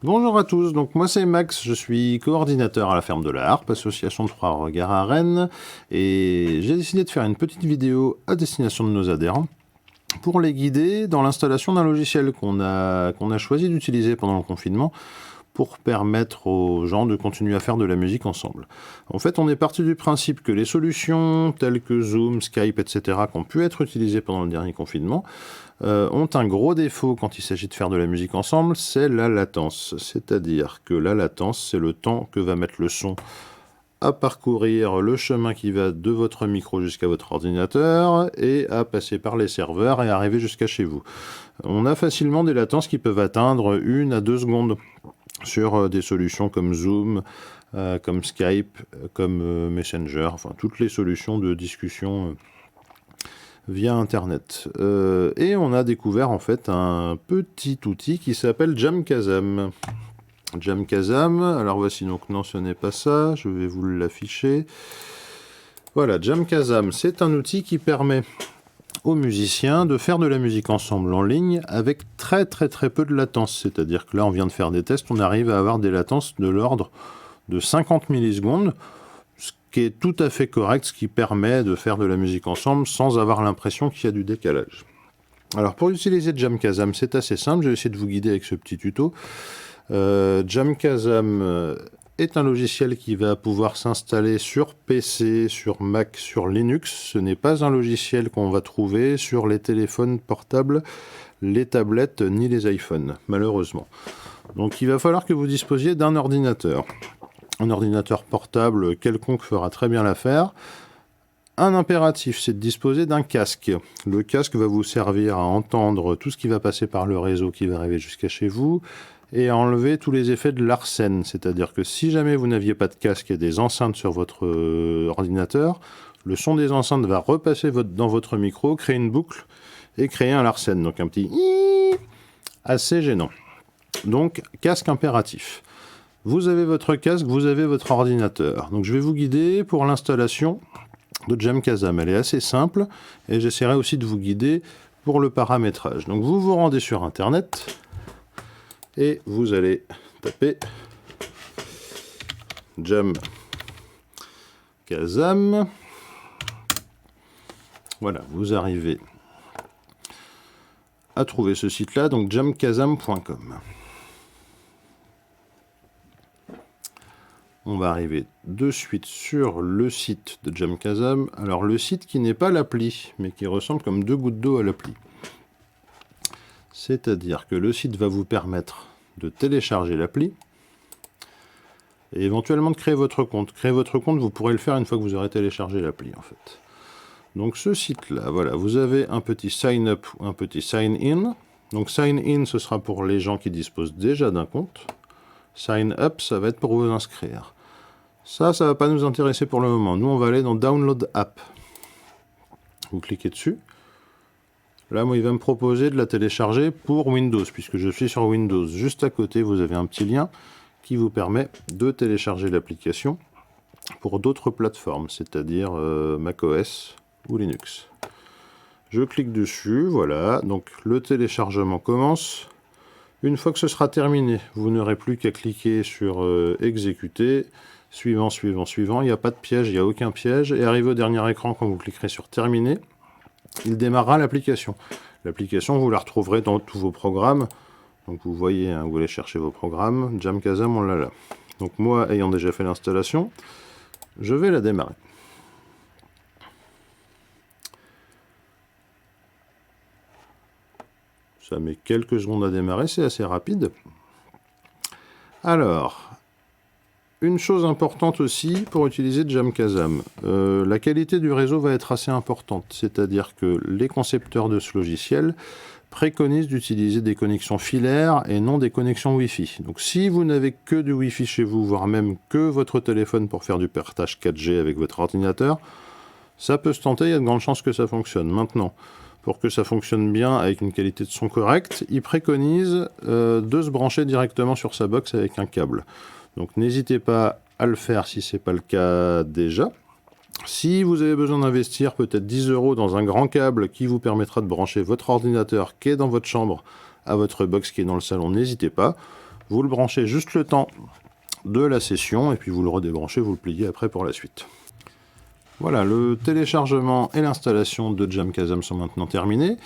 Bonjour à tous, donc moi c'est Max, je suis coordinateur à la Ferme de la Harpe, association de Trois Regards à Rennes, et j'ai décidé de faire une petite vidéo à destination de nos adhérents pour les guider dans l'installation d'un logiciel qu'on a choisi d'utiliser pendant le confinement pour permettre aux gens de continuer à faire de la musique ensemble. En fait, on est parti du principe que les solutions telles que Zoom, Skype, etc., qui ont pu être utilisées pendant le dernier confinement, ont un gros défaut quand il s'agit de faire de la musique ensemble, c'est la latence. C'est-à-dire que la latence, c'est le temps que va mettre le son à parcourir le chemin qui va de votre micro jusqu'à votre ordinateur et à passer par les serveurs et arriver jusqu'à chez vous. On a facilement des latences qui peuvent atteindre 1 à 2 secondes sur des solutions comme Zoom, comme Skype, comme Messenger, enfin toutes les solutions de discussion via Internet. Et on a découvert en fait un petit outil qui s'appelle Jamkazam. Jamkazam, alors voici donc, non ce n'est pas ça, je vais vous l'afficher. Voilà, Jamkazam, c'est un outil qui permet aux musiciens de faire de la musique ensemble en ligne avec très peu de latence. C'est-à-dire que là, on vient de faire des tests, on arrive à avoir des latences de l'ordre de 50 millisecondes, ce qui est tout à fait correct, ce qui permet de faire de la musique ensemble sans avoir l'impression qu'il y a du décalage. Alors pour utiliser Jamkazam, c'est assez simple, je vais essayer de vous guider avec ce petit tuto. Jamkazam est un logiciel qui va pouvoir s'installer sur PC, sur Mac, sur Linux. Ce n'est pas un logiciel qu'on va trouver sur les téléphones portables, les tablettes ni les iPhones, malheureusement. Donc il va falloir que vous disposiez d'un ordinateur. Un ordinateur portable quelconque fera très bien l'affaire. Un impératif, c'est de disposer d'un casque. Le casque va vous servir à entendre tout ce qui va passer par le réseau qui va arriver jusqu'à chez vous et à enlever tous les effets de l'arsène. C'est-à-dire que si jamais vous n'aviez pas de casque et des enceintes sur votre ordinateur, le son des enceintes va repasser dans votre micro, créer une boucle et créer un larsen. Donc un petit assez gênant. Donc casque impératif. Vous avez votre casque, vous avez votre ordinateur. Donc je vais vous guider pour l'installation de Jamkazam. Elle est assez simple et j'essaierai aussi de vous guider pour le paramétrage. Donc vous vous rendez sur internet et vous allez taper Jamkazam. Voilà, vous arrivez à trouver ce site-là, donc jamkazam.com. On va arriver de suite sur le site de Jamkazam. Alors le site qui n'est pas l'appli, mais qui ressemble comme 2 gouttes d'eau à l'appli. C'est-à-dire que le site va vous permettre de télécharger l'appli et éventuellement de créer votre compte. Créer votre compte, vous pourrez le faire une fois que vous aurez téléchargé l'appli en fait. Donc ce site-là, voilà, vous avez un petit sign up ou un petit sign in. Donc sign in, ce sera pour les gens qui disposent déjà d'un compte. Sign up, ça va être pour vous inscrire. Ça va pas nous intéresser pour le moment. Nous, on va aller dans Download App. Vous cliquez dessus. Là, moi, il va me proposer de la télécharger pour Windows, puisque je suis sur Windows. Juste à côté, vous avez un petit lien qui vous permet de télécharger l'application pour d'autres plateformes, c'est-à-dire macOS ou Linux. Je clique dessus, voilà. Donc, le téléchargement commence. Une fois que ce sera terminé, vous n'aurez plus qu'à cliquer sur exécuter, suivant, suivant, suivant. Il n'y a pas de piège, il n'y a aucun piège. Et arrivé au dernier écran, quand vous cliquerez sur terminer, il démarrera l'application. L'application, vous la retrouverez dans tous vos programmes. Donc vous voyez, hein, vous allez chercher vos programmes. Jamkazam, on l'a là. Donc moi, ayant déjà fait l'installation, je vais la démarrer. Ça met quelques secondes à démarrer, c'est assez rapide. Alors, une chose importante aussi pour utiliser Jamkazam, la qualité du réseau va être assez importante, c'est-à-dire que les concepteurs de ce logiciel préconisent d'utiliser des connexions filaires et non des connexions Wi-Fi. Donc si vous n'avez que du Wi-Fi chez vous, voire même que votre téléphone pour faire du partage 4G avec votre ordinateur, ça peut se tenter, il y a de grandes chances que ça fonctionne. Maintenant, pour que ça fonctionne bien avec une qualité de son correcte, il préconise de se brancher directement sur sa box avec un câble. Donc n'hésitez pas à le faire si ce n'est pas le cas déjà. Si vous avez besoin d'investir peut-être 10 € dans un grand câble qui vous permettra de brancher votre ordinateur qui est dans votre chambre à votre box qui est dans le salon, n'hésitez pas. Vous le branchez juste le temps de la session et puis vous le redébranchez, vous le pliez après pour la suite. Voilà, le téléchargement et l'installation de Jamkazam sont maintenant terminés.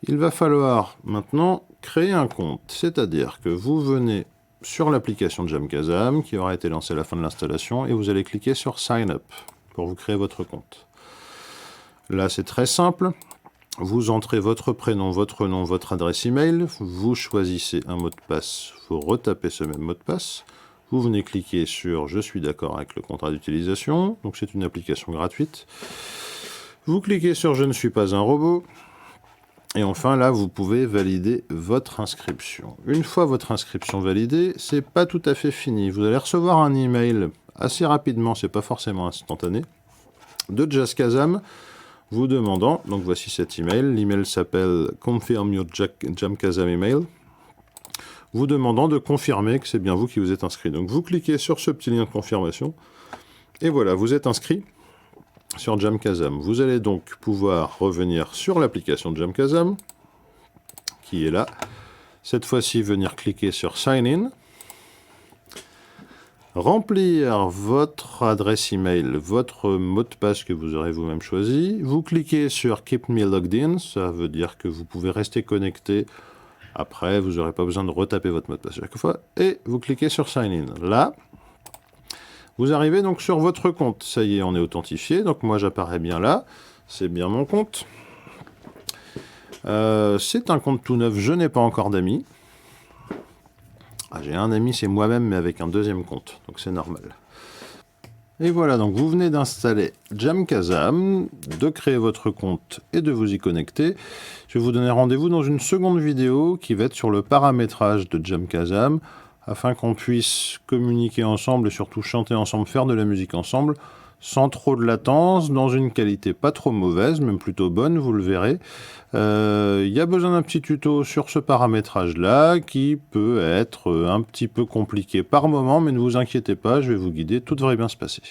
Il va falloir maintenant créer un compte, c'est-à-dire que vous venez sur l'application de Jamkazam qui aura été lancée à la fin de l'installation et vous allez cliquer sur Sign Up pour vous créer votre compte. Là, c'est très simple. Vous entrez votre prénom, votre nom, votre adresse email, vous choisissez un mot de passe, vous retapez ce même mot de passe, vous venez cliquer sur « Je suis d'accord avec le contrat d'utilisation », donc c'est une application gratuite. Vous cliquez sur « Je ne suis pas un robot », et enfin là, vous pouvez valider votre inscription. Une fois votre inscription validée, c'est pas tout à fait fini. Vous allez recevoir un email assez rapidement, c'est pas forcément instantané, de Jamkazam, vous demandant, donc voici cet email, l'email s'appelle « Confirm your Jamkazam email », vous demandant de confirmer que c'est bien vous qui vous êtes inscrit. Donc vous cliquez sur ce petit lien de confirmation, et voilà, vous êtes inscrit sur Jamkazam. Vous allez donc pouvoir revenir sur l'application de Jamkazam, qui est là. Cette fois-ci, venir cliquer sur Sign In, remplir votre adresse email, votre mot de passe que vous aurez vous-même choisi. Vous cliquez sur Keep Me Logged In, ça veut dire que vous pouvez rester connecté. Après, vous n'aurez pas besoin de retaper votre mot de passe chaque fois. Et vous cliquez sur Sign In. Là, vous arrivez donc sur votre compte. Ça y est, on est authentifié. Donc moi, j'apparais bien là. C'est bien mon compte. C'est un compte tout neuf. Je n'ai pas encore d'amis. Ah, j'ai un ami, c'est moi-même, mais avec un deuxième compte, donc c'est normal. Et voilà, donc vous venez d'installer Jamkazam, de créer votre compte et de vous y connecter. Je vais vous donner rendez-vous dans une seconde vidéo qui va être sur le paramétrage de Jamkazam, afin qu'on puisse communiquer ensemble et surtout chanter ensemble, faire de la musique ensemble, sans trop de latence, dans une qualité pas trop mauvaise, même plutôt bonne, vous le verrez. Il y a besoin d'un petit tuto sur ce paramétrage-là, qui peut être un petit peu compliqué par moment, mais ne vous inquiétez pas, je vais vous guider, tout devrait bien se passer.